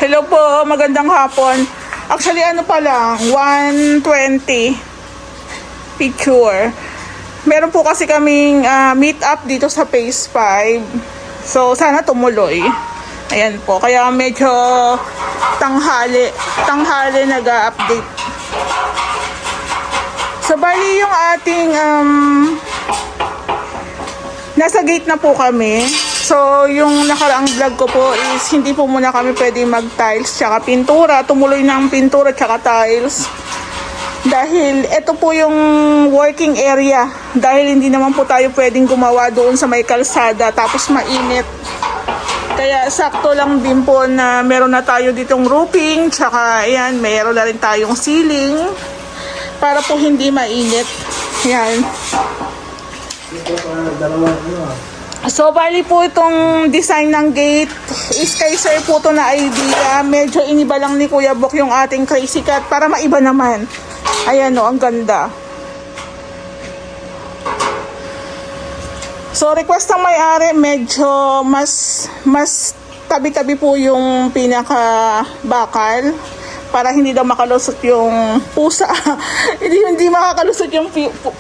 Hello po, magandang hapon. Actually, ano pa lang, 1:20 picture. Meron po kasi kaming meet up dito sa Phase 5. So, sana tumuloy. Ayan po, kaya medyo tanghali nag-update. So, bali yung ating nasa gate na po kami. So, yung nakaraang vlog ko po is hindi po muna kami pwede mag-tiles tsaka pintura. Tumuloy na ang pintura tsaka tiles. Dahil ito po yung working area. Dahil hindi naman po tayo pwedeng gumawa doon sa may kalsada tapos mainit. Kaya sakto lang din po na meron na tayo ditong roofing. Tsaka ayan, meron na rin tayong ceiling. Para po hindi mainit. Ayan. So, bali po itong design ng gate is kay sir po ito na idea. Medyo iniba lang ni Kuya Bok yung ating crazy cat para maiba naman. Ayan o, ang ganda. So, request ng may-ari, medyo mas tabi-tabi po yung pinaka-bakal para hindi daw makalusot yung pusa. hindi makakalusot yung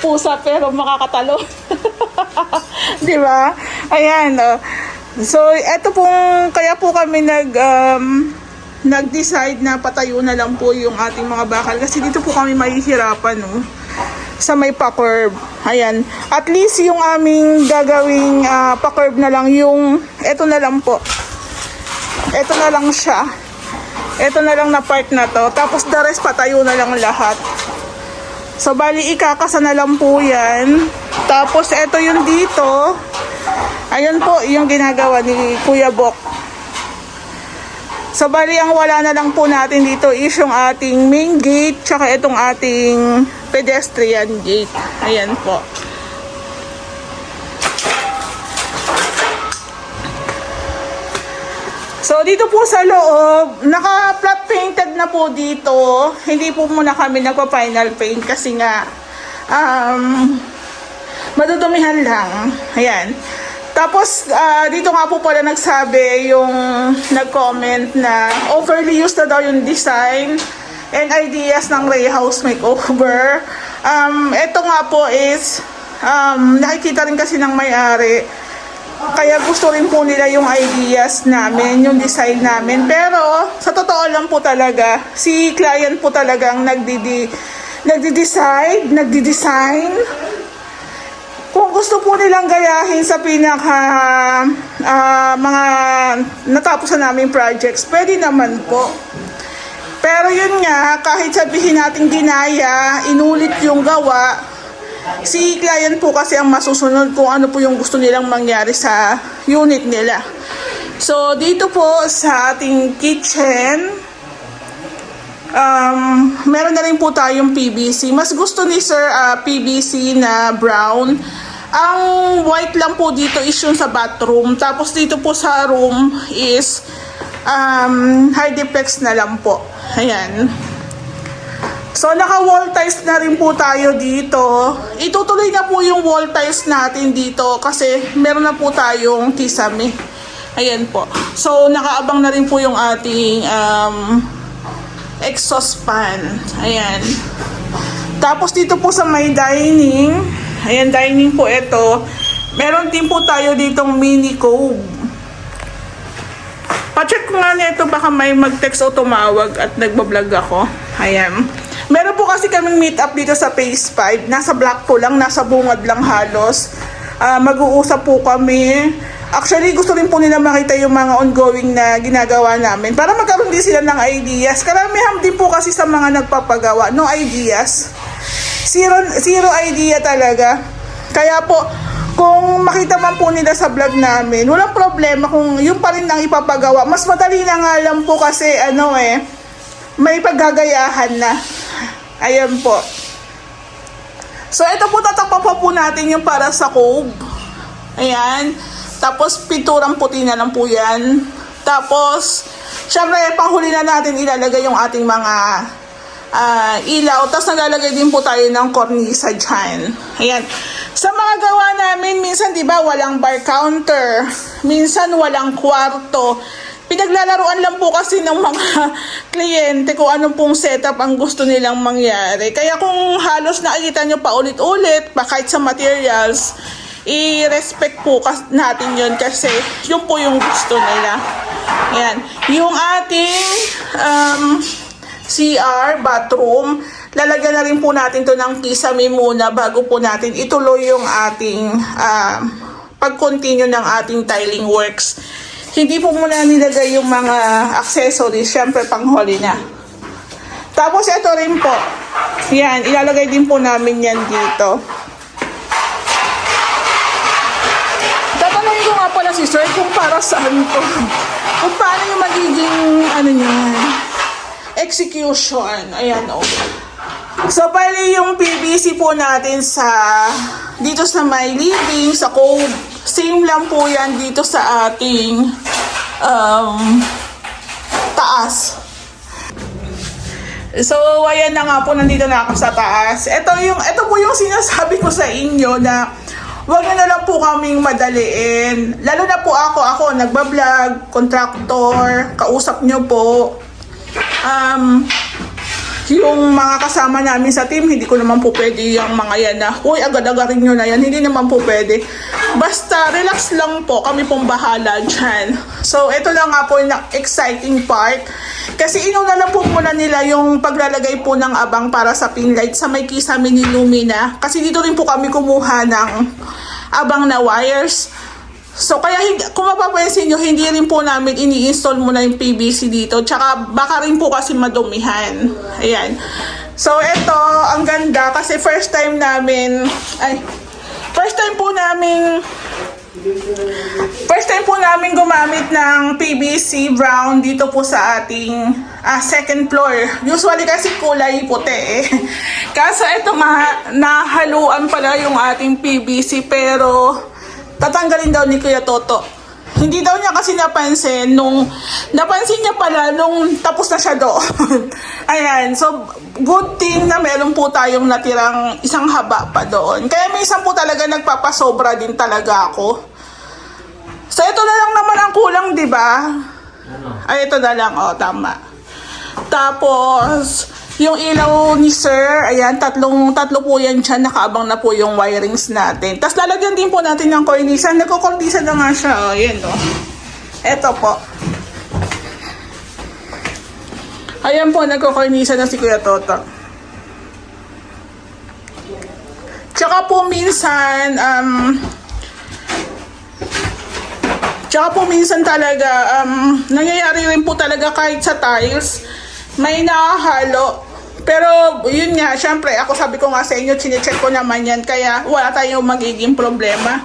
pusa pero makakatalo. Di ba? Ayan. So, eto pong, kaya po kami nag-decide na patayo na lang po yung ating mga bakal. Kasi dito po kami mahihirapan, no? Sa may pa-curve. Ayan. At least yung aming gagawing pa-curve na lang yung, eto na lang po. Eto na lang siya. Eto na lang na part na to. Tapos the rest patayo na lang lahat. So, bali ikakasa na lang po yan. Tapos, eto yung dito. Ayun po, yung ginagawa ni Kuya Bok. So, bali ang wala na lang po natin dito is yung ating main gate, tsaka itong ating pedestrian gate. Ayan po. So, dito po sa loob, naka-flat painted na po dito. Hindi po muna kami nagpa-final paint kasi nga, madudumihan lang. Ayan. Tapos, dito nga po pala nagsabi yung nag-comment na overly used na daw yung design and ideas ng Ray House Makeover. Ito nga po is, nakikita rin kasi ng may-ari. Kaya gusto rin po nila yung ideas namin, yung design namin. Pero, sa totoo lang po talaga, si client po talagang nagdi-design. Kung gusto po nilang gayahin sa pinaka mga natapos na naming projects, pwede naman po. Pero yun nga, kahit sabihin natin ginaya, inulit yung gawa, si client po kasi ang masusunod kung ano po yung gusto nilang mangyari sa unit nila. So, dito po sa ating kitchen, meron na rin po tayong PVC. Mas gusto ni Sir PVC na brown. Ang white lang po dito is yung sa bathroom. Tapos dito po sa room is high deflex na lang po. Ayan. So, naka-wall tiles na rin po tayo dito. Itutuloy na po yung wall tiles natin dito kasi meron na po tayong kisame. Ayan po. So, nakaabang na rin po yung ating exhaust fan. Ayan. Tapos dito po sa may dining. Ayan, dining po ito. Meron din po tayo ditong mini cove. Pa-check ko nga nito baka may mag-text o tumawag at nagbablog ako. Ayan. Meron po kasi kaming meet up dito sa Phase 5. Nasa block po lang, nasa bungad lang halos. Mag-uusap po kami. Actually, gusto rin po nila makita yung mga ongoing na ginagawa namin. Para magkaroon din sila ng ideas. Karamihan din po kasi sa mga nagpapagawa. No ideas. Zero idea talaga. Kaya po, kung makita man po nila sa vlog namin, walang problema kung yung pa rin ang ipapagawa. Mas madali na nga lang po kasi may paggagayahan na. Ayan po. So, ito po tatakpan po natin yung para sa cove. Ayan. Tapos, pinturang puti na lang po yan. Tapos, syempre, panghuli na natin ilalagay yung ating mga ilaw. Tapos, nalalagay din po tayo ng cornisa dyan. Ayan. Sa mga gawa namin, minsan, di ba, walang bar counter. Minsan, walang kwarto. Pinaglalaruan lang po kasi ng mga kliyente kung anong pong setup ang gusto nilang mangyari. Kaya kung halos nakikita nyo pa ulit-ulit, pa kahit sa materials, i-respect po natin yon kasi yun po yung gusto nila. Yan. Yung ating CR, bathroom, lalagyan na rin po natin to ng kisame muna bago po natin ituloy yung ating pag-continue ng ating tiling works. Hindi po muna nilagay yung mga accessories, syempre panghuli na. Tapos ito rin po, yan, ilalagay din po namin yan dito. Tatanungin ko nga pala si sir kung para saan to. Kung paano yung magiging, execution. Ayan, okay. So, bali yung PVC po natin dito sa may living, sa cove, same lang po yan dito sa ating taas. So, ayan na nga po, nandito na ako sa taas. Ito po yung sinasabi ko sa inyo na huwag na lang po kaming madaliin. Lalo na po ako nagbablog, contractor, kausap nyo po. Yung mga kasama namin sa team, hindi ko naman po pwede yung mga yan na, uy, agad-agarin nyo na yan. Hindi naman po pwede. Basta, relax lang po. Kami pong bahala dyan. So, ito lang nga po yung exciting part. Kasi inuna lang po muna nila yung paglalagay po ng abang para sa pin light sa may kisame ni Lumina. Kasi dito rin po kami kumuha ng abang na wires. So, kaya kung mapapansin nyo, hindi rin po namin ini-install muna yung PVC dito. Tsaka, baka rin po kasi madumihan. Ayan. So, ito, ang ganda. Kasi first time po namin gumamit ng PVC brown dito po sa ating second floor. Usually kasi kulay puti eh. Kaso ito nahaluan pala yung ating PVC pero tatanggalin daw ni Kuya Toto. Hindi daw niya kasi napansin napansin niya pala nung tapos na siya doon. Ayan, so good thing na meron po tayong natirang isang haba pa doon. Kaya minsan po talaga nagpapasobra din talaga ako. So ito na lang naman ang kulang, di ba? Ay, ito na lang, tama. Tapos yung ilaw ni sir, ayan, tatlo po yan dyan, nakaabang na po yung wirings natin. Tapos lalagyan din po natin ng cornisan. Nagko-cornisan na nga siya, ayan o. Eto po. Ayan po, nagko-cornisan na si Kuya Toto. Tsaka po minsan talaga, nangyayari rin po talaga kahit sa tiles, may nakahalo. Pero, yun nga, syempre, ako sabi ko nga sa inyo, chinecheck ko naman yan, kaya wala tayong magiging problema.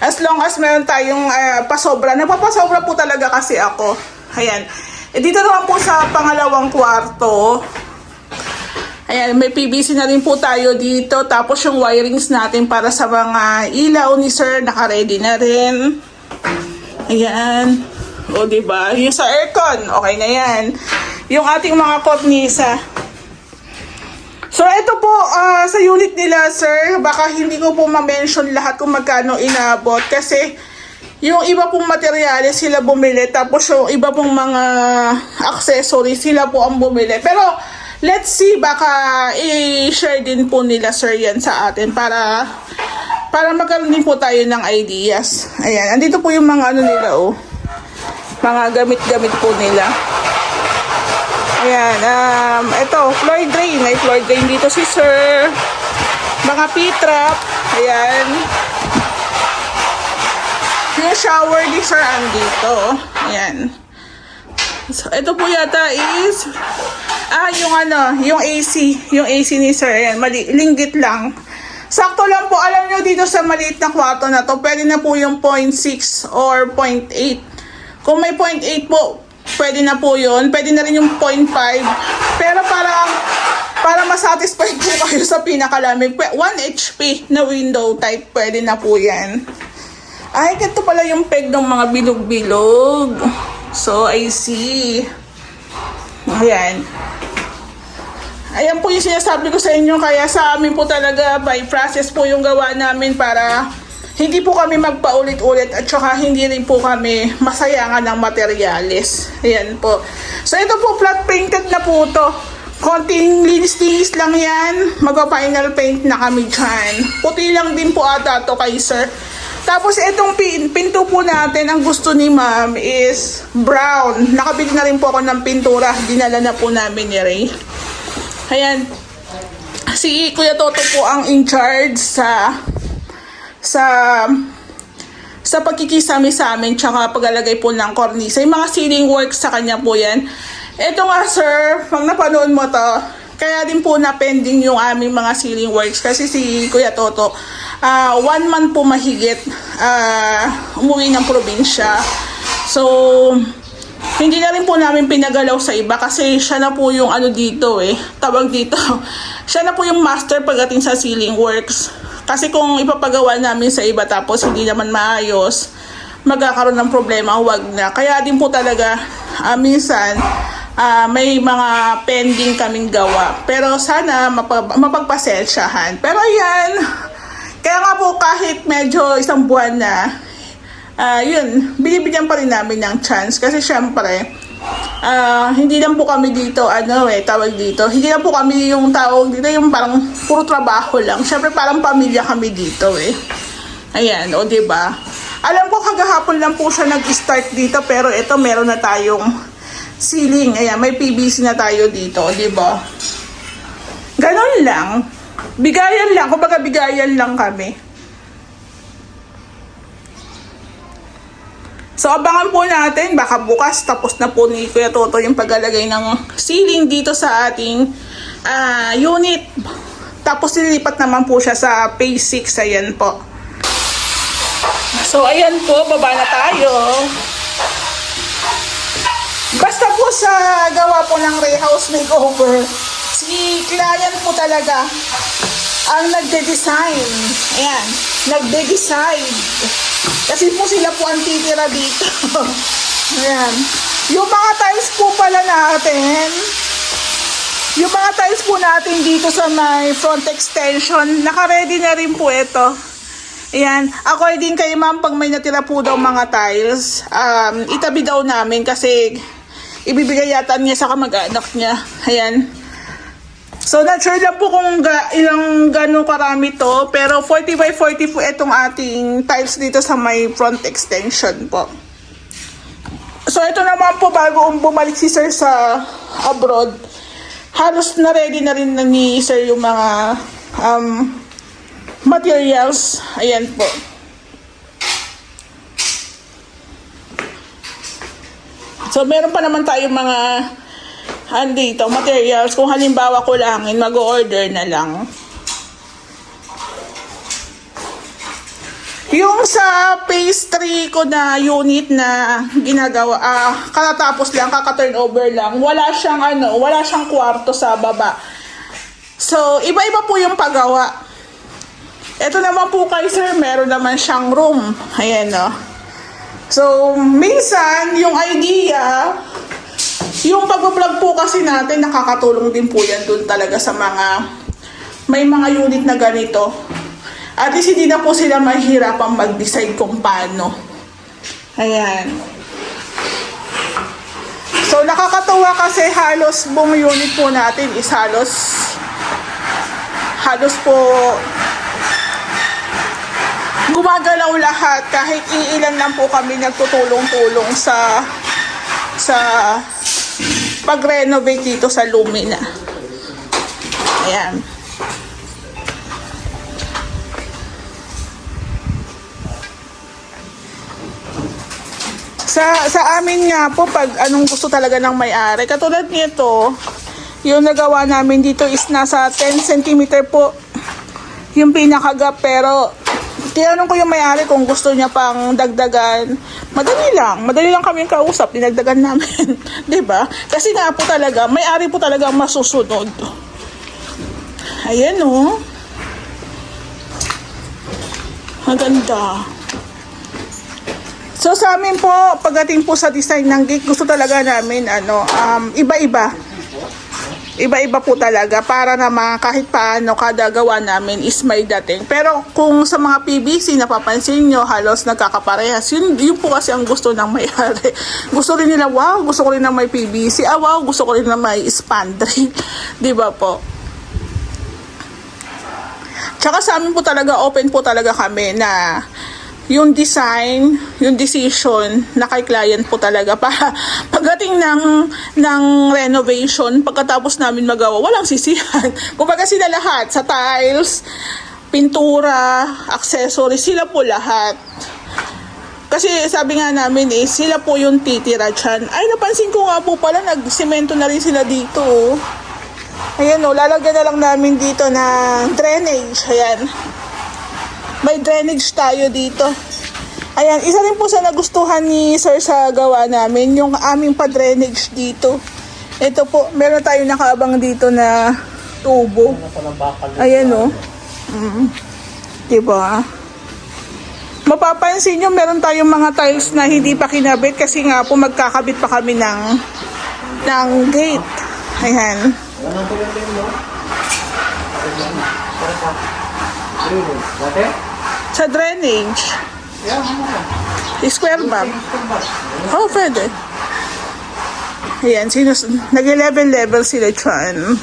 As long as meron tayong pasobra. Nagpapasobra po talaga kasi ako. Ayan. Dito naman po sa pangalawang kwarto, ayan, may PVC na rin po tayo dito. Tapos yung wirings natin para sa mga ilaw ni sir, naka-ready na rin. Ayan. O, diba? Yung sa aircon, okay na yan. Yung ating mga kornisa. So, ito po, sa unit nila, sir, baka hindi ko po ma-mention lahat kung magkano inabot. Kasi, yung iba pong materyales sila bumili. Tapos, yung iba pong mga accessories sila po ang bumili. Pero, let's see, baka i-share din po nila, sir, yan sa atin. Para magkaroon din po tayo ng ideas. Ayan, andito po yung mga nila, mga gamit-gamit po nila. Ayan, ito, floor drain. May floor drain dito si sir. Mga P-trap. Ayan. Yung shower ni sir andito. Ayan. So, ito po yata is, yung AC. Yung AC ni sir. Ayan, linggit lang. Sakto lang po, alam nyo dito sa maliit na kwarto na to, pwede na po yung 0.6 or 0.8. Kung may 0.8 po, pwede na po yun. Pwede na rin yung 0.5. Pero para masatisfied po kayo sa pinakalamig, 1 HP na window type, pwede na po yan. Ay, ganito pala yung peg ng mga bilog-bilog. So, I see. Ayan. Ayan po yung sinasabi ko sa inyo. Kaya sa amin po talaga, by process po yung gawa namin para hindi po kami magpaulit-ulit at saka hindi rin po kami masayangan ng materyales. Ayan po. So ito po, flat painted na po to. Konting linis-linis lang yan. Magpa-final paint na kami dyan. Puti lang din po ata to kay sir. Tapos itong pinto po natin, ang gusto ni ma'am is brown. Nakabili na rin po ako ng pintura. Dinala na po namin ni Ray. Ayan. Si Kuya Toto po ang in charge sa pagkikisami sa amin tsaka paglalagay po ng cornisa. Yung mga ceiling works sa kanya po yan. Ito nga sir, pag napanood mo to, kaya din po na pending yung aming mga ceiling works kasi si Kuya Toto 1 month po mahigit umuwi ng probinsya. So, hindi na rin po namin pinagalaw sa iba kasi siya na po yung ano dito tawag dito. Siya na po yung master pagdating sa ceiling works. Kasi kung ipapagawa namin sa iba tapos hindi naman maayos, magkakaroon ng problema, wag na. Kaya din po talaga minsan may mga pending kaming gawa. Pero sana mapagpasensyahan. Pero yan, kaya nga po kahit medyo isang buwan na, yun, binibigyan pa rin namin ng chance. Kasi syempre, hindi lang po kami dito, tawag dito. Hindi lang po kami yung tawag dito, yung parang puro trabaho lang. Syempre parang pamilya kami dito Ayan, o diba? Alam ko kagahapon lang po siya nag-start dito, pero ito meron na tayong ceiling. Ayan, may PVC na tayo dito, diba? Ganon lang. Bigayan lang, kumbaga bigayan lang kami. So, abangan po natin, baka bukas tapos na po ni Kuya Toto yung paglalagay ng ceiling dito sa ating unit. Tapos, nilipat naman po siya sa phase 6, ayan po. So, ayan po, baba na tayo. Basta po sa gawa po ng Ray House Makeover, si client po talaga ang nagde-design. Ayan, nagde-decide. Kasi po sila po ang titira dito. Ayan. Yung mga tiles po pala natin, yung mga tiles po natin dito sa may front extension, naka-ready na rin po ito. Ayan. According kay ma'am, pag may natira po daw mga tiles, itabi daw namin kasi ibibigay yata niya sa kamag-anak niya. Ayan. So, not sure lang po kung ilang gano'ng karami to. Pero 40 by 40 po itong ating tiles dito sa may front extension po. So, ito naman po bago bumalik si sir sa abroad. Halos na ready na rin na ni sir yung mga materials. Ayan po. So, meron pa naman tayong mga dito, materials. Kung halimbawa kulangin, mag-order na lang. Yung sa phase 3 ko na unit na ginagawa, katatapos lang, kaka-turnover lang. Wala siyang kwarto sa baba. So, iba-iba po yung paggawa. Ito naman po kay sir, meron naman siyang room. Ayan So, minsan, yung idea, yung pag-vlog po kasi natin, nakakatulong din po yan dun talaga sa mga, may mga unit na ganito. At least hindi na po sila mahihirapang mag-decide kung paano. Ayan. So, nakakatuwa kasi halos buong unit po natin is halos po gumagalaw lahat kahit iilan lang po kami nagtutulong-tulong sa pag-renovate dito sa Lumina. Ayan. Sa amin nga po, pag anong gusto talaga ng may-ari, katulad nito, yung nagawa namin dito is nasa 10 cm po yung pinakagap, pero tinanong ko yung may-ari kung gusto niya pang dagdagan. Madali lang kami kausap, dinagdagan namin. 'Di ba? Kasi nga po talaga, may-ari po talaga ang masusunod. Ayan Maganda. So sa amin po, pagdating po sa design ng gate, gusto talaga namin iba-iba. Iba-iba po talaga para naman kahit paano kada gawa namin is may dating. Pero kung sa mga PVC, napapansin nyo, halos nagkakaparehas. Yun po kasi ang gusto ng may-ari. Gusto rin nila, wow, gusto ko rin na may PVC. Ah, wow, gusto ko rin na may spandrel. Di ba po? Tsaka sa amin po talaga, open po talaga kami na yung design, yung decision na kay client po talaga para pagdating ng renovation, pagkatapos namin magawa, walang sisihan. Kumbaga sila lahat, sa tiles, pintura, accessories, sila po lahat. Kasi sabi nga namin sila po yung titira dyan. Ay, napansin ko nga po pala, nagsemento na rin sila dito. Ayan lalagyan na lang namin dito ng drainage. Ayan. May drainage tayo dito. Ayan, isa rin po sa nagustuhan ni Sir sa gawa namin, yung aming pa-drainage dito. Ito po, meron tayo nakaabang dito na tubo. Ayan Diba? Mapapansin nyo, meron tayong mga tiles na hindi pa kinabit kasi nga po magkakabit pa kami ng gate. Ayan. Sa drainage. Square bag. Oh, pwede. Ayan, nag-level sila dyan.